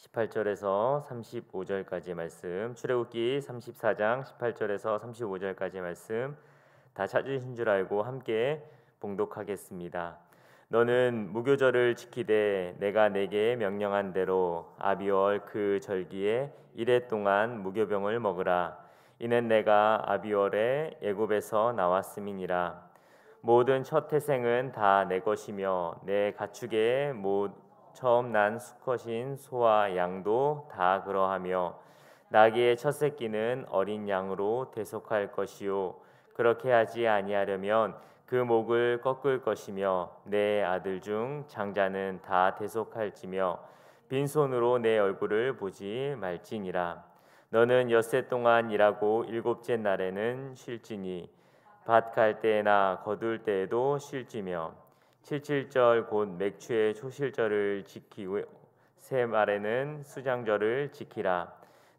18절에서 35절까지 말씀, 출애굽기 34장 18절에서 35절까지 말씀 다 찾으신 줄 알고 함께 봉독하겠습니다. 너는 무교절을 지키되 내가 내게 명령한 대로 아비월 그 절기에 이레 동안 무교병을 먹으라. 이는 내가 아비월에 애굽에서 나왔음이니라. 모든 첫 태생은 다 내 것이며 내 가축의 처음 난 수컷인 소와 양도 다 그러하며 나귀의 첫 새끼는 어린 양으로 대속할 것이요 그렇게 하지 아니하려면 그 목을 꺾을 것이며 내 아들 중 장자는 다 대속할지며 빈손으로 내 얼굴을 보지 말지니라. 너는 엿새 동안 일하고 일곱째 날에는 쉴지니 밭 갈 때나 거둘 때에도 쉴지며 칠칠절 곧 맥추의 초실절을 지키고 새 말에는 수장절을 지키라.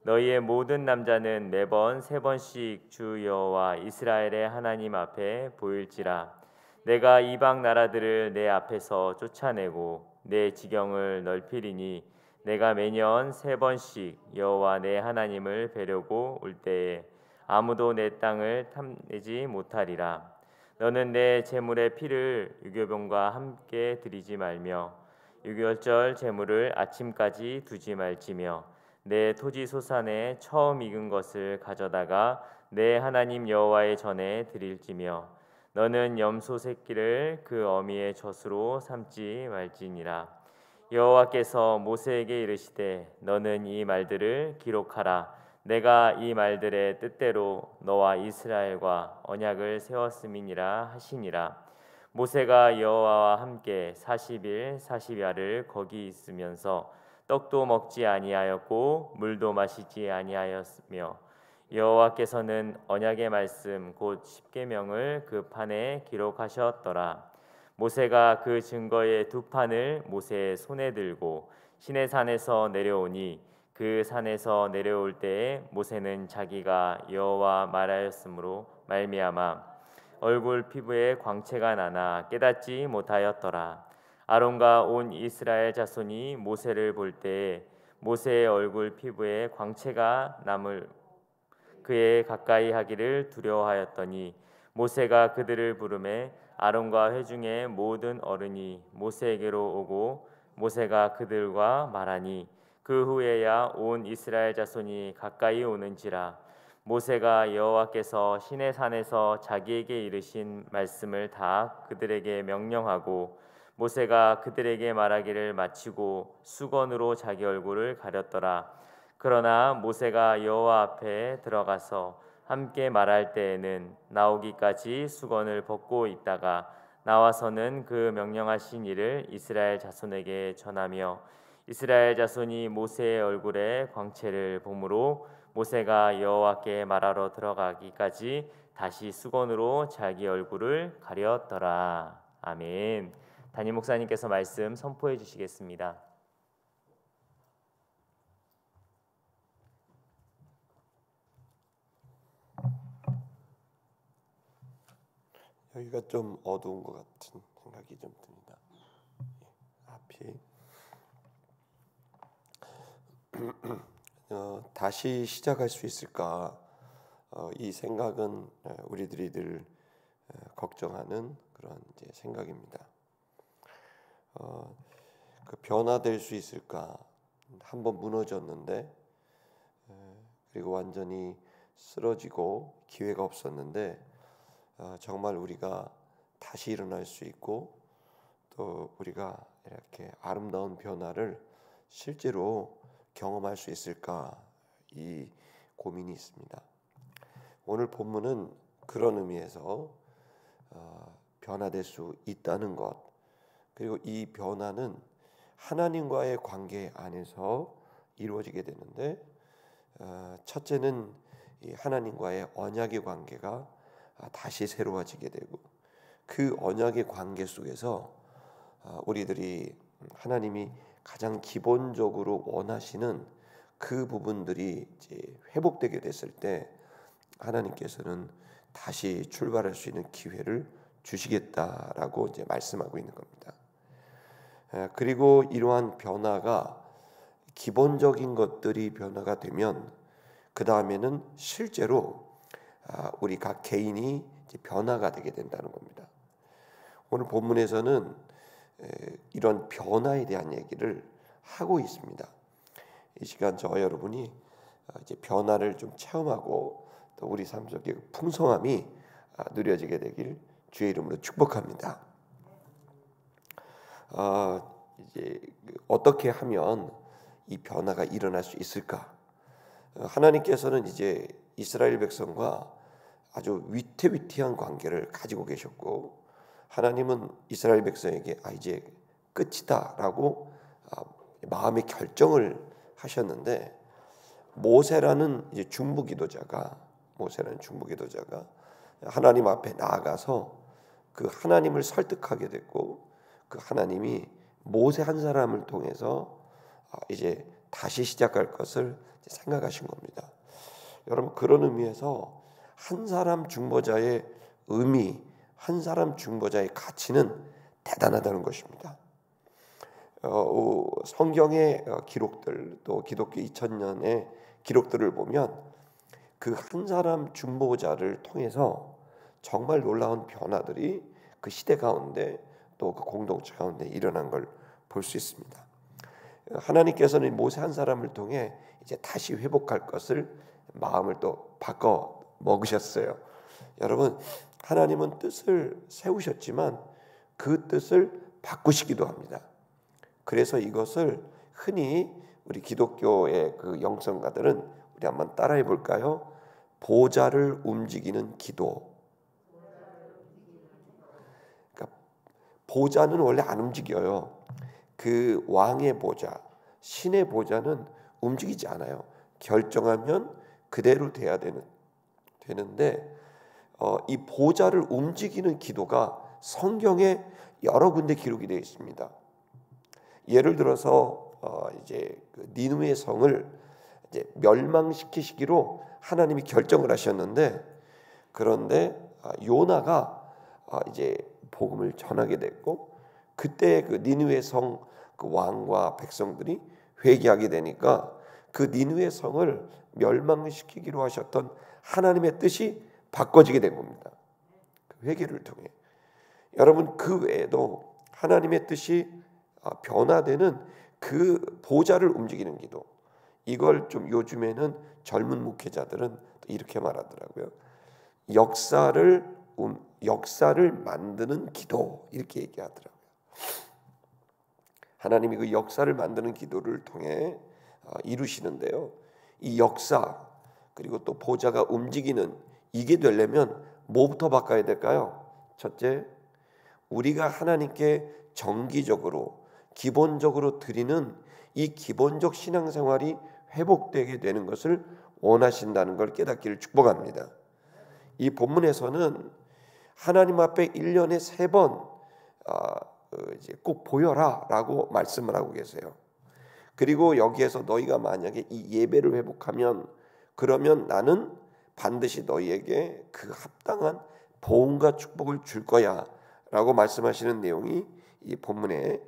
너희의 모든 남자는 매번 3번씩 주 여호와 이스라엘의 하나님 앞에 보일지라. 내가 이방 나라들을 내 앞에서 쫓아내고 내 지경을 넓히리니 내가 매년 3번씩 여호와 내 하나님을 뵈려고 올 때에 아무도 내 땅을 탐내지 못하리라. 너는 내 제물의 피를 유교병과 함께 드리지 말며 유월절 제물을 아침까지 두지 말지며 내 토지 소산에 처음 익은 것을 가져다가 내 하나님 여호와의 전에 드릴지며 너는 염소 새끼를 그 어미의 젖으로 삼지 말지니라. 여호와께서 모세에게 이르시되 너는 이 말들을 기록하라. 내가 이 말들의 뜻대로 너와 이스라엘과 언약을 세웠음이니라 하시니라. 모세가 여호와와 함께 40일 40야를 거기 있으면서 떡도 먹지 아니하였고 물도 마시지 아니하였으며 여호와께서는 언약의 말씀 곧 십계명을 그 판에 기록하셨더라. 모세가 그 증거의 2판을 모세의 손에 들고 시내산에서 내려오니 그 산에서 내려올 때에 모세는 자기가 여호와 말하였으므로 말미암아 얼굴 피부에 광채가 나나 깨닫지 못하였더라. 아론과 온 이스라엘 자손이 모세를 볼 때에 모세의 얼굴 피부에 광채가 남을 그에 가까이 하기를 두려워하였더니 모세가 그들을 부르매 아론과 회중의 모든 어른이 모세에게로 오고 모세가 그들과 말하니 그 후에야 온 이스라엘 자손이 가까이 오는지라. 모세가 여호와께서 시내 산에서 자기에게 이르신 말씀을 다 그들에게 명령하고 모세가 그들에게 말하기를 마치고 수건으로 자기 얼굴을 가렸더라. 그러나 모세가 여호와 앞에 들어가서 함께 말할 때에는 나오기까지 수건을 벗고 있다가 나와서는 그 명령하신 일을 이스라엘 자손에게 전하며 이스라엘 자손이 모세의 얼굴에 광채를 보므로 모세가 여호와께 말하러 들어가기까지 다시 수건으로 자기 얼굴을 가렸더라. 아멘. 담임 목사님께서 말씀 선포해 주시겠습니다. 여기가 좀 어두운 것 같은 생각이 좀 듭니다. 앞이 다시 시작할 수 있을까? 이 생각은 우리들이 늘 걱정하는 그런 이제 생각입니다. 그 변화될 수 있을까? 한번 무너졌는데 그리고 완전히 쓰러지고 기회가 없었는데 정말 우리가 다시 일어날 수 있고 또 우리가 이렇게 아름다운 변화를 실제로 경험할 수 있을까? 이 고민이 있습니다. 오늘 본문은 그런 의미에서 변화될 수 있다는 것, 그리고 이 변화는 하나님과의 관계 안에서 이루어지게 되는데 첫째는 이 하나님과의 언약의 관계가 다시 새로워지게 되고 그 언약의 관계 속에서 우리들이 하나님이 가장 기본적으로 원하시는 그 부분들이 이제 회복되게 됐을 때 하나님께서는 다시 출발할 수 있는 기회를 주시겠다라고 이제 말씀하고 있는 겁니다. 그리고 이러한 변화가 기본적인 것들이 변화가 되면 그 다음에는 실제로 우리 각 개인이 이제 변화가 되게 된다는 겁니다. 오늘 본문에서는 이런 변화에 대한 얘기를 하고 있습니다. 이 시간 저와 여러분이 이제 변화를 좀 체험하고 또 우리 삶 속의 풍성함이 누려지게 되길 주의 이름으로 축복합니다. 이제 어떻게 하면 이 변화가 일어날 수 있을까? 하나님께서는 이제 이스라엘 백성과 아주 위태위태한 관계를 가지고 계셨고, 하나님은 이스라엘 백성에게 이제 끝이다라고 마음의 결정을 하셨는데, 모세라는 이제 중보기도자가 하나님 앞에 나아가서 그 하나님을 설득하게 됐고, 그 하나님이 모세 한 사람을 통해서 이제 다시 시작할 것을 생각하신 겁니다. 여러분, 그런 의미에서 한 사람 중보자의 의미, 한 사람 중보자의 가치는 대단하다는 것입니다. 성경의 기록들, 또 기독교 2000년의 기록들을 보면 그 한 사람 중보자를 통해서 정말 놀라운 변화들이 그 시대 가운데 또 그 공동체 가운데 일어난 걸 볼 수 있습니다. 하나님께서는 모세 한 사람을 통해 이제 다시 회복할 것을 마음을 또 바꿔 먹으셨어요. 여러분, 하나님은 뜻을 세우셨지만 그 뜻을 바꾸시기도 합니다. 그래서 이것을 흔히 우리 기독교의 그 영성가들은 우리 한번 따라해 볼까요? 보좌를 움직이는 기도. 그러니까 보좌는 원래 안 움직여요. 그 왕의 보좌, 신의 보좌는 움직이지 않아요. 결정하면 그대로 돼야 되는데 이 보좌를 움직이는 기도가 성경에 여러 군데 기록이 되어 있습니다. 예를 들어서 이제 그 니느웨 성을 이제 멸망시키시기로 하나님이 결정을 하셨는데, 그런데 요나가 이제 복음을 전하게 됐고, 그때 그 니느웨 성 그 왕과 백성들이 회개하게 되니까 그 니느웨 성을 멸망시키기로 하셨던 하나님의 뜻이 바꿔지게 된 겁니다. 그 회개를 통해. 여러분, 그 외에도 하나님의 뜻이 변화되는 그 보좌를 움직이는 기도, 이걸 좀 요즘에는 젊은 목회자들은 이렇게 말하더라고요. 역사를 만드는 기도, 이렇게 얘기하더라고요. 하나님이 그 역사를 만드는 기도를 통해 이루시는데요. 이 역사 그리고 또 보좌가 움직이는 이게 되려면 뭐부터 바꿔야 될까요? 첫째, 우리가 하나님께 정기적으로 기본적으로 드리는 이 기본적 신앙생활이 회복되게 되는 것을 원하신다는 걸 깨닫기를 축복합니다. 이 본문에서는 하나님 앞에 1년에 3번 이제 꼭 보여라라고 말씀을 하고 계세요. 그리고 여기에서 너희가 만약에 이 예배를 회복하면 그러면 나는 반드시 너희에게 그 합당한 보응과 축복을 줄 거야라고 말씀하시는 내용이 이 본문에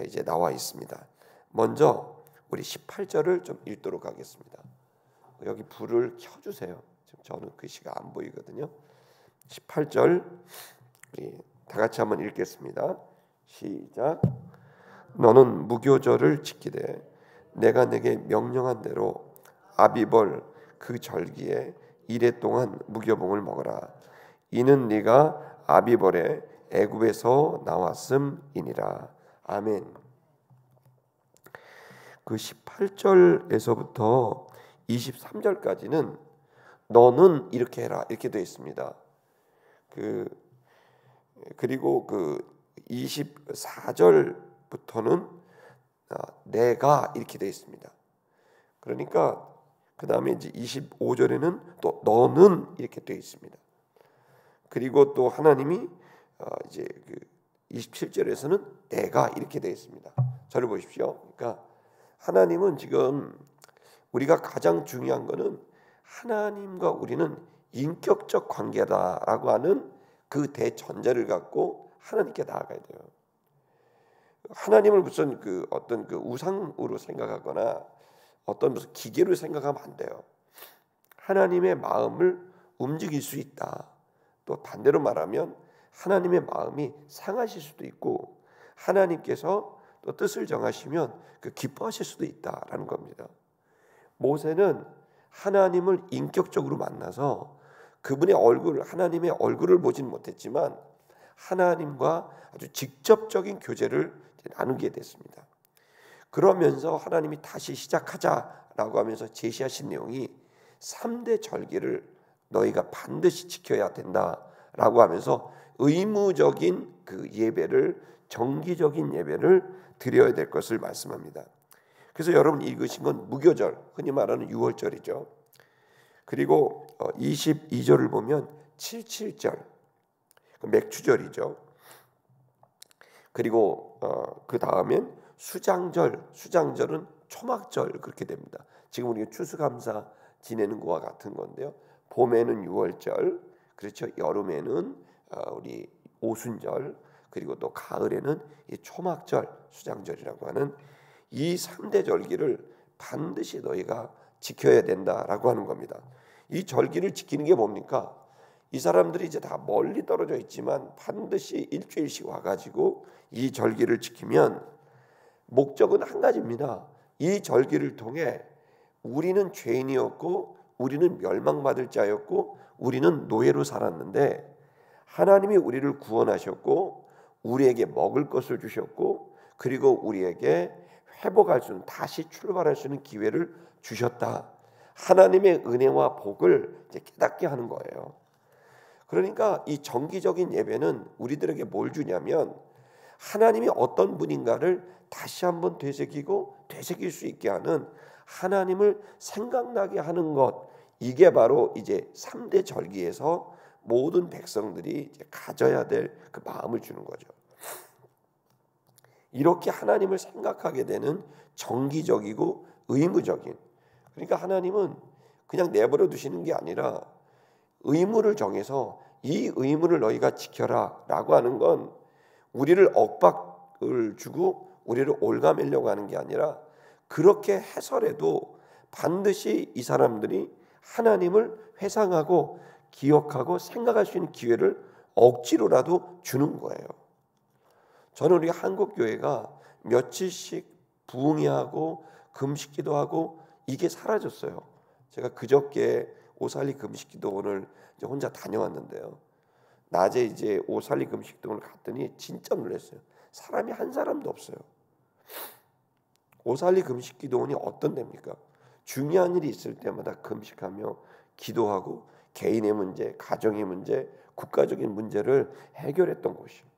이제 나와 있습니다. 먼저 우리 18절을 좀 읽도록 하겠습니다. 여기 불을 켜주세요. 지금 저는 글씨가 안 보이거든요. 18절 우리 다 같이 한번 읽겠습니다. 시작. 너는 무교절을 지키되 내가 내게 명령한 대로 아비벌 그 절기에 이레 동안 무교봉을 먹어라. 이는 네가 아비벌에 애굽에서 나왔음이니라. 아멘. 그 18절에서부터 23절까지는 너는 이렇게 해라 이렇게 되어 있습니다. 그리고 그 24절부터는 내가 이렇게 되어 있습니다. 그러니까 그 다음에 이제 25절에는 또 너는 이렇게 되어 있습니다. 그리고 또 하나님이 이제 그 27절에서는 내가 이렇게 되어 있습니다. 저를 보십시오. 그러니까 하나님은 지금 우리가 가장 중요한 것은 하나님과 우리는 인격적 관계다라고 하는 그 대전제를 갖고 하나님께 나아가야 돼요. 하나님을 무슨 그 어떤 그 우상으로 생각하거나 어떤 무슨 기계로 생각하면 안 돼요. 하나님의 마음을 움직일 수 있다. 또 반대로 말하면 하나님의 마음이 상하실 수도 있고 하나님께서 또 뜻을 정하시면 그 기뻐하실 수도 있다라는 겁니다. 모세는 하나님을 인격적으로 만나서 그분의 얼굴, 하나님의 얼굴을 보지는 못했지만 하나님과 아주 직접적인 교제를 나누게 됐습니다. 그러면서 하나님이 다시 시작하자라고 하면서 제시하신 내용이 3대 절기를 너희가 반드시 지켜야 된다라고 하면서 의무적인 그 예배를, 정기적인 예배를 드려야 될 것을 말씀합니다. 그래서 여러분 읽으신 건 무교절, 흔히 말하는 유월절이죠. 그리고 22절을 보면 77절, 맥추절이죠. 그리고 그 다음엔 수장절은 초막절 그렇게 됩니다. 지금 우리가 추수감사 지내는 것과 같은 건데요. 봄에는 유월절, 그렇죠. 여름에는 우리 오순절, 그리고 또 가을에는 이 초막절, 수장절이라고 하는 이 3대 절기를 반드시 너희가 지켜야 된다라고 하는 겁니다. 이 절기를 지키는 게 뭡니까? 이 사람들이 이제 다 멀리 떨어져 있지만 반드시 일주일씩 와가지고 이 절기를 지키면 목적은 한 가지입니다. 이 절기를 통해 우리는 죄인이었고 우리는 멸망받을 자였고 우리는 노예로 살았는데 하나님이 우리를 구원하셨고 우리에게 먹을 것을 주셨고 그리고 우리에게 회복할 수 있는, 다시 출발할 수 있는 기회를 주셨다. 하나님의 은혜와 복을 이제 깨닫게 하는 거예요. 그러니까 이 정기적인 예배는 우리들에게 뭘 주냐면 하나님이 어떤 분인가를 다시 한번 되새길 수 있게 하는, 하나님을 생각나게 하는 것, 이게 바로 이제 3대 절기에서 모든 백성들이 이제 가져야 될 그 마음을 주는 거죠. 이렇게 하나님을 생각하게 되는 정기적이고 의무적인, 그러니까 하나님은 그냥 내버려 두시는 게 아니라 의무를 정해서 이 의무를 너희가 지켜라 라고 하는 건 우리를 억박을 주고 우리를 올가매려고 하는 게 아니라 그렇게 해서라도 반드시 이 사람들이 하나님을 회상하고 기억하고 생각할 수 있는 기회를 억지로라도 주는 거예요. 저는 우리 한국교회가 며칠씩 부흥회하고 금식기도하고 이게 사라졌어요. 제가 그저께 오살리 금식기도 오늘 이제 혼자 다녀왔는데요. 낮에 이제 오살리 금식기도를 갔더니 진짜 놀랐어요. 사람이 한 사람도 없어요. 오살리 금식기도원이 어떤 데입니까? 중요한 일이 있을 때마다 금식하며 기도하고 개인의 문제, 가정의 문제, 국가적인 문제를 해결했던 곳이에요.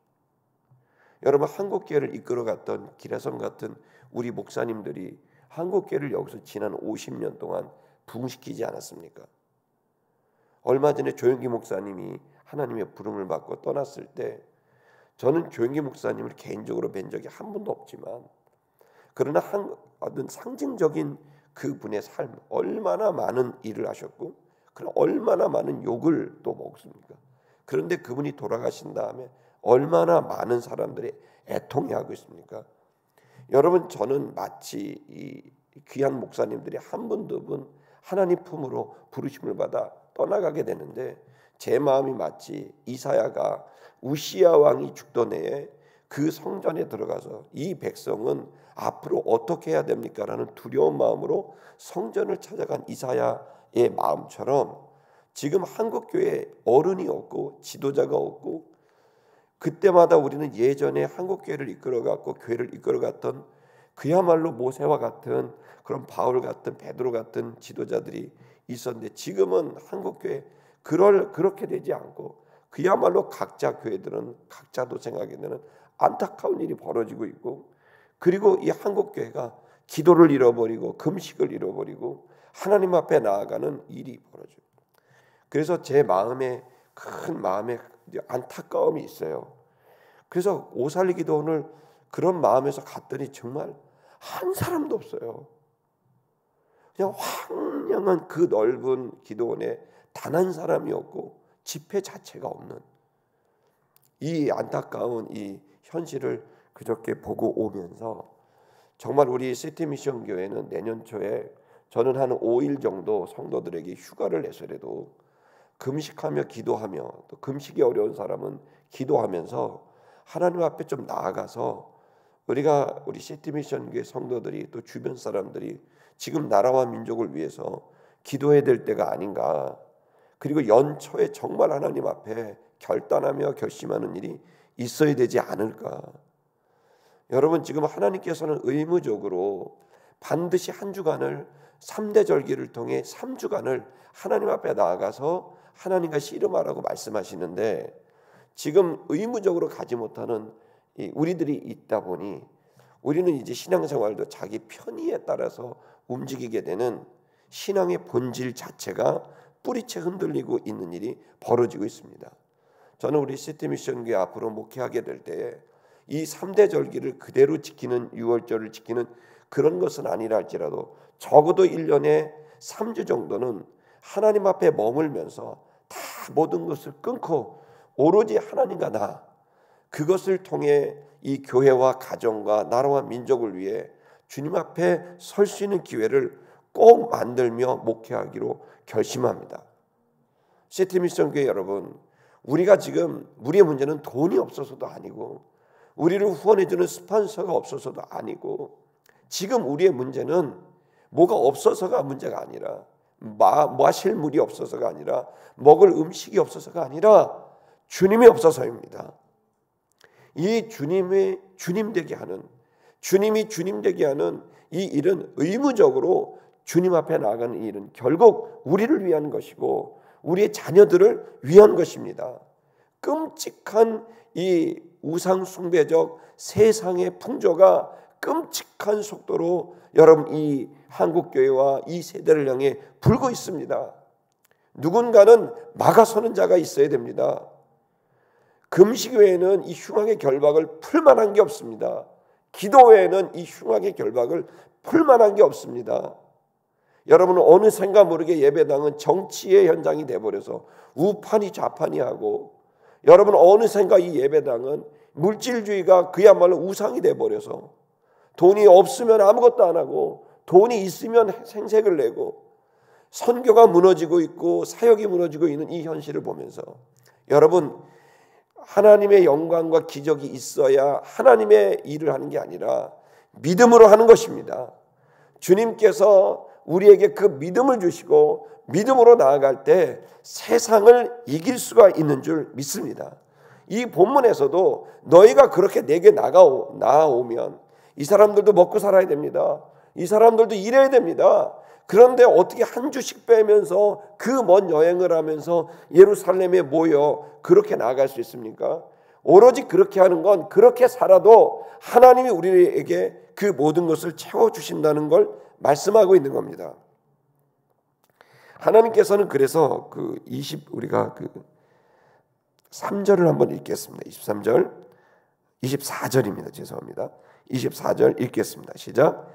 여러분, 한국교회를 이끌어갔던 기라성 같은 우리 목사님들이 한국교회를 여기서 지난 50년 동안 부흥시키지 않았습니까? 얼마 전에 조영기 목사님이 하나님의 부름을 받고 떠났을 때 저는 조영기 목사님을 개인적으로 뵌 적이 한 번도 없지만 그러나 어떤 상징적인 그분의 삶, 얼마나 많은 일을 하셨고 그럼 얼마나 많은 욕을 또 먹습니까? 그런데 그분이 돌아가신 다음에 얼마나 많은 사람들이 애통해하고 있습니까? 여러분, 저는 마치 이 귀한 목사님들이 한 분 두 분 하나님 품으로 부르심을 받아 떠나가게 되는데 제 마음이 마치 이사야가 우시야 왕이 죽던 해에 그 성전에 들어가서 이 백성은 앞으로 어떻게 해야 됩니까? 라는 두려운 마음으로 성전을 찾아간 이사야의 마음처럼 지금 한국교회에 어른이 없고 지도자가 없고 그때마다 우리는 예전에 한국교회를 이끌어갔고 교회를 이끌어갔던 그야말로 모세와 같은 그런 바울 같은 베드로 같은 지도자들이 있었는데 지금은 한국교회 그렇게 되지 않고 그야말로 각자 교회들은 각자 도생하게 되는 안타까운 일이 벌어지고 있고 그리고 이 한국교회가 기도를 잃어버리고 금식을 잃어버리고 하나님 앞에 나아가는 일이 벌어져요. 그래서 제 마음에 큰 마음에 안타까움이 있어요. 그래서 오살리 기도원을 그런 마음에서 갔더니 정말 한 사람도 없어요. 그냥 황량한 그 넓은 기도원에 단 한 사람이 없고 집회 자체가 없는 이 안타까운 이 현실을 그저께 보고 오면서 정말 우리 시티미션 교회는 내년 초에 저는 한 5일 정도 성도들에게 휴가를 내서라도 금식하며 기도하며, 또 금식이 어려운 사람은 기도하면서 하나님 앞에 좀 나아가서 우리 시티미션 교회 성도들이, 또 주변 사람들이 지금 나라와 민족을 위해서 기도해야 될 때가 아닌가. 그리고 연초에 정말 하나님 앞에 결단하며 결심하는 일이 있어야 되지 않을까. 여러분, 지금 하나님께서는 의무적으로 반드시 한 주간을 3대 절기를 통해 3주간을 하나님 앞에 나아가서 하나님과 씨름하라고 말씀하시는데, 지금 의무적으로 가지 못하는 우리들이 있다 보니 우리는 이제 신앙생활도 자기 편의에 따라서 움직이게 되는 신앙의 본질 자체가 뿌리채 흔들리고 있는 일이 벌어지고 있습니다. 저는 우리 시티미션교회 앞으로 목회하게 될 때에 이 3대 절기를 그대로 지키는, 유월절을 지키는 그런 것은 아니라 할지라도 적어도 1년에 3주 정도는 하나님 앞에 머물면서 다 모든 것을 끊고 오로지 하나님과 나, 그것을 통해 이 교회와 가정과 나라와 민족을 위해 주님 앞에 설 수 있는 기회를 꼭 만들며 목회하기로 결심합니다. 시티미션 교회 여러분, 우리가 지금 우리의 문제는 돈이 없어서도 아니고, 우리를 후원해주는 스폰서가 없어서도 아니고, 지금 우리의 문제는 뭐가 없어서가 문제가 아니라, 마실 물이 없어서가 아니라, 먹을 음식이 없어서가 아니라 주님이 없어서입니다. 이 주님이 주님 되게 하는 이 일은 의무적으로 주님 앞에 나아가는 일은 결국 우리를 위한 것이고 우리의 자녀들을 위한 것입니다. 끔찍한 이 우상 숭배적 세상의 풍조가 끔찍한 속도로 여러분 이 한국 교회와 이 세대를 향해 불고 있습니다. 누군가는 막아서는 자가 있어야 됩니다. 금식 외에는 이 흉악의 결박을 풀 만한 게 없습니다. 기도 외에는 이 흉악의 결박을 풀 만한 게 없습니다. 여러분은 어느샌가 모르게 예배당은 정치의 현장이 돼버려서 우판이 좌판이 하고, 여러분 어느샌가 이 예배당은 물질주의가 그야말로 우상이 돼버려서 돈이 없으면 아무것도 안 하고 돈이 있으면 생색을 내고 선교가 무너지고 있고 사역이 무너지고 있는 이 현실을 보면서 여러분, 하나님의 영광과 기적이 있어야 하나님의 일을 하는 게 아니라 믿음으로 하는 것입니다. 주님께서 우리에게 그 믿음을 주시고 믿음으로 나아갈 때 세상을 이길 수가 있는 줄 믿습니다. 이 본문에서도 너희가 그렇게 내게 나아오면 이 사람들도 먹고 살아야 됩니다. 이 사람들도 일해야 됩니다. 그런데 어떻게 한 주씩 빼면서 그 먼 여행을 하면서 예루살렘에 모여 그렇게 나아갈 수 있습니까? 오로지 그렇게 하는 건, 그렇게 살아도 하나님이 우리에게 그 모든 것을 채워주신다는 걸 말씀하고 있는 겁니다. 하나님께서는 그래서 우리가 3절을 한번 읽겠습니다. 24절입니다. 죄송합니다. 24절 읽겠습니다. 시작.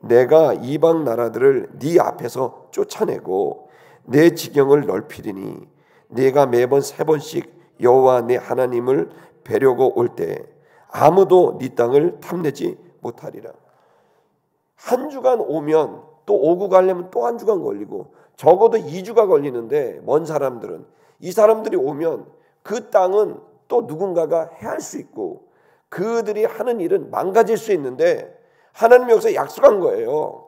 내가 이방 나라들을 네 앞에서 쫓아내고 내 지경을 넓히리니 네가 매번 3번씩 여호와 네 하나님을 뵈려고 올 때 아무도 네 땅을 탐내지 못하리라. 한 주간 오면 또 오고 가려면 또 한 주간 걸리고 적어도 2주가 걸리는데, 먼 사람들은 이 사람들이 오면 그 땅은 또 누군가가 해할 수 있고 그들이 하는 일은 망가질 수 있는데, 하나님이 여기서 약속한 거예요.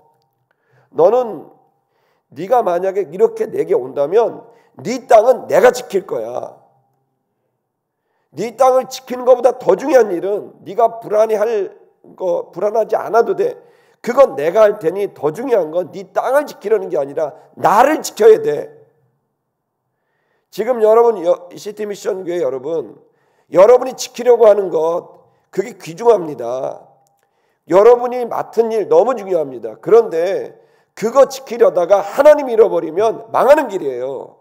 너는 네가 만약에 이렇게 내게 온다면 네 땅은 내가 지킬 거야. 네 땅을 지키는 것보다 더 중요한 일은, 네가 불안하지 않아도 돼. 그건 내가 할 테니 더 중요한 건 네 땅을 지키려는 게 아니라 나를 지켜야 돼. 지금 여러분, 시티미션 교회 여러분이 지키려고 하는 것, 그게 귀중합니다. 여러분이 맡은 일 너무 중요합니다. 그런데 그거 지키려다가 하나님 잃어버리면 망하는 길이에요.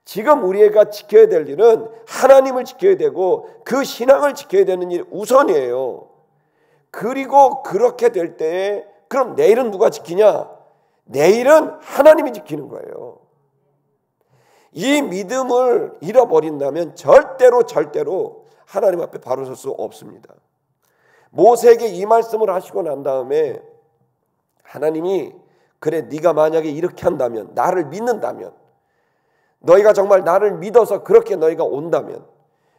지금 우리가 지켜야 될 일은 하나님을 지켜야 되고 그 신앙을 지켜야 되는 일 우선이에요. 그리고 그렇게 될 때에 그럼 내일은 누가 지키냐? 내일은 하나님이 지키는 거예요. 이 믿음을 잃어버린다면 절대로 하나님 앞에 바로 설 수 없습니다. 모세에게 이 말씀을 하시고 난 다음에 하나님이 그래 네가 만약에 이렇게 한다면, 나를 믿는다면, 너희가 정말 나를 믿어서 그렇게 너희가 온다면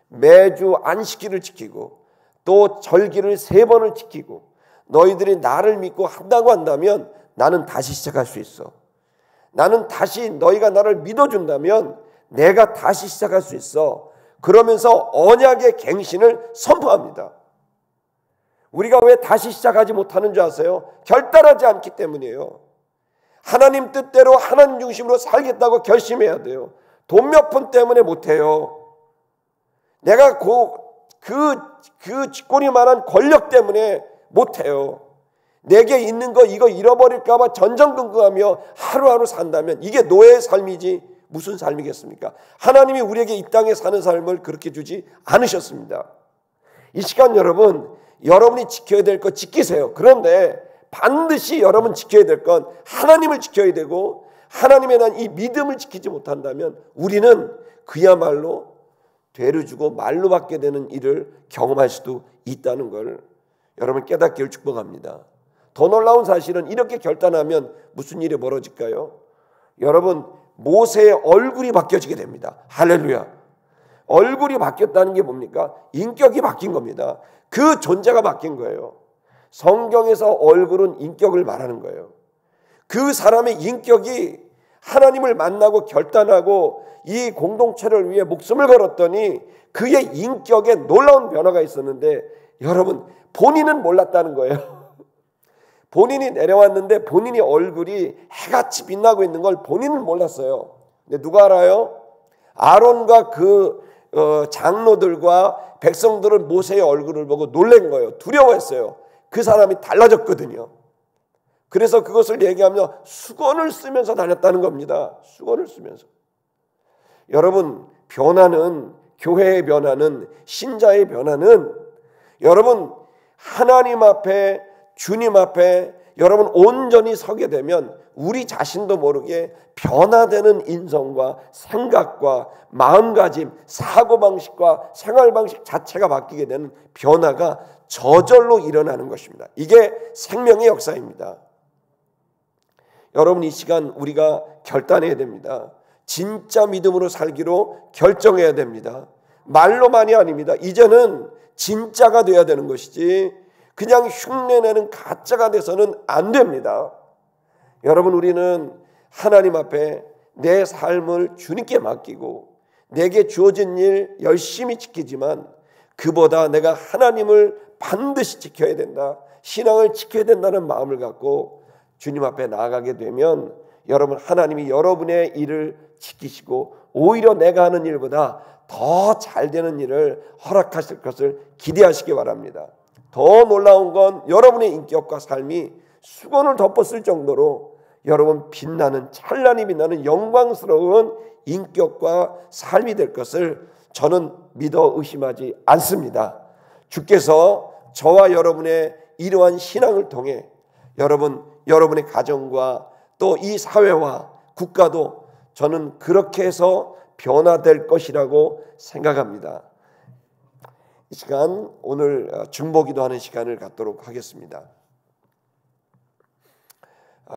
매주 안식일을 지키고 또 절기를 3번을 지키고 너희들이 나를 믿고 한다고 한다면 나는 다시 시작할 수 있어. 나는 다시 너희가 나를 믿어준다면 내가 다시 시작할 수 있어. 그러면서 언약의 갱신을 선포합니다. 우리가 왜 다시 시작하지 못하는 줄 아세요? 결단하지 않기 때문이에요. 하나님 뜻대로 하나님 중심으로 살겠다고 결심해야 돼요. 돈 몇 푼 때문에 못해요. 내가 그 쥐꼬리만한 권력 때문에 못해요. 내게 있는 거 이거 잃어버릴까 봐 전전긍긍하며 하루하루 산다면 이게 노예의 삶이지 무슨 삶이겠습니까? 하나님이 우리에게 이 땅에 사는 삶을 그렇게 주지 않으셨습니다. 이 시간 여러분이 지켜야 될 거 지키세요. 그런데 반드시 여러분 지켜야 될 건 하나님을 지켜야 되고, 하나님에 대한 이 믿음을 지키지 못한다면 우리는 그야말로 되를 주고 말로 받게 되는 일을 경험할 수도 있다는 걸 여러분 깨닫기를 축복합니다. 더 놀라운 사실은 이렇게 결단하면 무슨 일이 벌어질까요? 여러분, 모세의 얼굴이 바뀌어지게 됩니다. 할렐루야. 얼굴이 바뀌었다는 게 뭡니까? 인격이 바뀐 겁니다. 그 존재가 바뀐 거예요. 성경에서 얼굴은 인격을 말하는 거예요. 그 사람의 인격이 하나님을 만나고 결단하고 이 공동체를 위해 목숨을 걸었더니 그의 인격에 놀라운 변화가 있었는데 여러분, 본인은 몰랐다는 거예요. 본인이 내려왔는데 본인이 얼굴이 해같이 빛나고 있는 걸 본인은 몰랐어요. 근데 누가 알아요? 아론과 그 장로들과 백성들은 모세의 얼굴을 보고 놀란 거예요. 두려워했어요. 그 사람이 달라졌거든요. 그래서 그것을 얘기하며 수건을 쓰면서 다녔다는 겁니다. 수건을 쓰면서. 여러분, 변화는, 교회의 변화는, 신자의 변화는 여러분 하나님 앞에, 주님 앞에 여러분 온전히 서게 되면 우리 자신도 모르게 변화되는 인성과 생각과 마음가짐, 사고방식과 생활방식 자체가 바뀌게 되는 변화가 저절로 일어나는 것입니다. 이게 생명의 역사입니다. 여러분, 이 시간 우리가 결단해야 됩니다. 진짜 믿음으로 살기로 결정해야 됩니다. 말로만이 아닙니다. 이제는 진짜가 돼야 되는 것이지 그냥 흉내내는 가짜가 돼서는 안 됩니다. 여러분, 우리는 하나님 앞에 내 삶을 주님께 맡기고 내게 주어진 일 열심히 지키지만 그보다 내가 하나님을 반드시 지켜야 된다, 신앙을 지켜야 된다는 마음을 갖고 주님 앞에 나아가게 되면 여러분, 하나님이 여러분의 일을 지키시고 오히려 내가 하는 일보다 더 잘 되는 일을 허락하실 것을 기대하시기 바랍니다. 더 놀라운 건 여러분의 인격과 삶이 수건을 덮었을 정도로 여러분 빛나는, 찬란히 빛나는 영광스러운 인격과 삶이 될 것을 저는 믿어 의심하지 않습니다. 주께서 저와 여러분의 이러한 신앙을 통해 여러분의 가정과 또 이 사회와 국가도 저는 그렇게 해서 변화될 것이라고 생각합니다. 이 시간 오늘 중보기도하는 시간을 갖도록 하겠습니다.